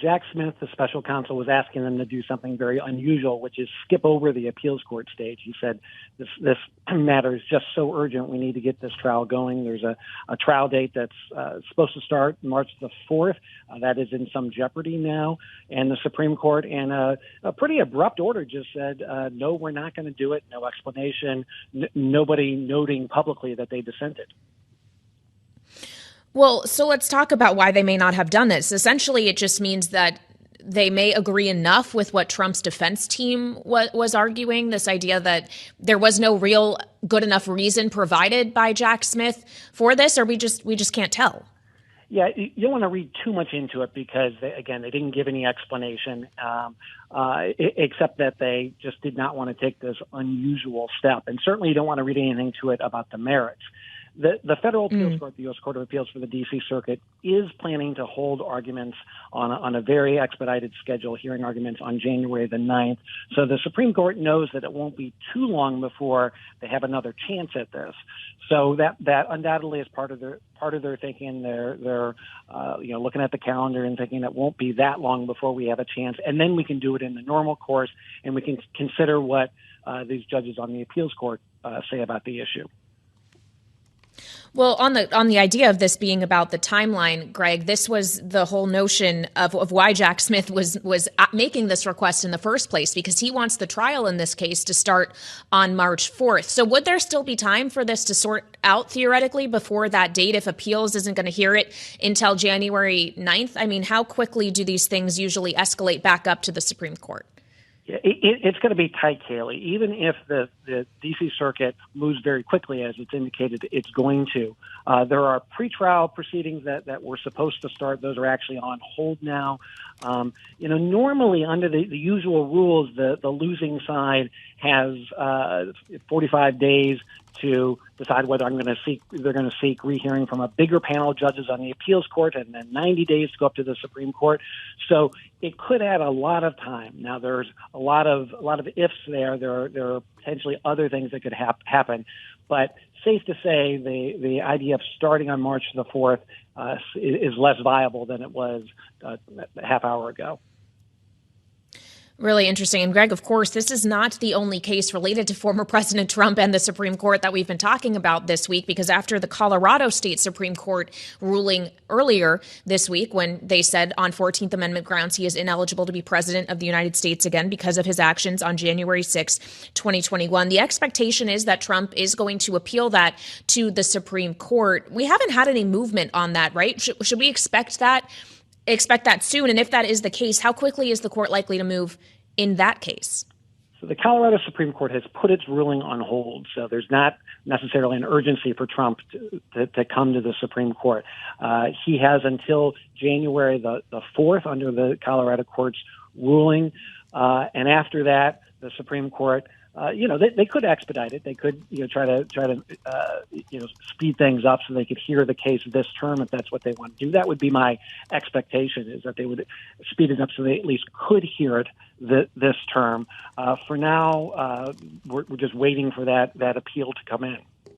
Jack Smith, the special counsel, was asking them to do something very unusual, which is skip over the appeals court stage. He said, this matter is just so urgent. We need to get this trial going. There's a trial date that's supposed to start March the 4th. That is in some jeopardy now. And the Supreme Court, in a pretty abrupt order, just said, no, we're not going to do it. No explanation. Nobody noting publicly that they dissented. Well, so let's talk about why they may not have done this. Essentially, it just means that they may agree enough with what Trump's defense team was arguing, this idea that there was no real good enough reason provided by Jack Smith for this, or we just can't tell. Yeah, you don't want to read too much into it because, they didn't give any explanation, except that they just did not want to take this unusual step. And certainly you don't want to read anything to it about the merits. The Federal Appeals Court, the U.S. Court of Appeals for the D.C. Circuit, is planning to hold arguments on a very expedited schedule, hearing arguments on January the 9th. So the Supreme Court knows that it won't be too long before they have another chance at this. So that undoubtedly is part of their thinking. They're looking at the calendar and thinking it won't be that long before we have a chance, and then we can do it in the normal course, and we can consider what these judges on the appeals court say about the issue. Well, on the idea of this being about the timeline, Greg, this was the whole notion of why Jack Smith was making this request in the first place, because he wants the trial in this case to start on March 4th. So would there still be time for this to sort out theoretically before that date if appeals isn't going to hear it until January 9th? I mean, how quickly do these things usually escalate back up to the Supreme Court? Yeah, it's going to be tight, Kailey. Even if the D.C. Circuit moves very quickly, as it's indicated it's going to, there are pretrial proceedings that were supposed to start. Those are actually on hold now. Normally under the usual rules, the losing side has 45 days to decide whether they're going to seek rehearing from a bigger panel of judges on the appeals court, and then 90 days to go up to the Supreme Court. So it could add a lot of time. Now there's a lot of ifs there. There are potentially other things that could happen, but safe to say the idea of starting on March the 4th is less viable than it was a half hour ago. Really interesting. And Greg, of course, this is not the only case related to former President Trump and the Supreme Court that we've been talking about this week, because after the Colorado State Supreme Court ruling earlier this week, when they said on 14th Amendment grounds he is ineligible to be president of the United States again because of his actions on January 6, 2021, the expectation is that Trump is going to appeal that to the Supreme Court. We haven't had any movement on that, right? Should we expect that soon? And if that is the case, how quickly is the court likely to move in that case? So the Colorado Supreme Court has put its ruling on hold. So there's not necessarily an urgency for Trump to come to the Supreme Court. He has until January the 4th under the Colorado court's ruling. And after that, the Supreme Court, they could expedite it. They could, try to speed things up so they could hear the case this term if that's what they want to do. That would be my expectation, is that they would speed it up so they at least could hear it this term. For now, we're just waiting for that appeal to come in.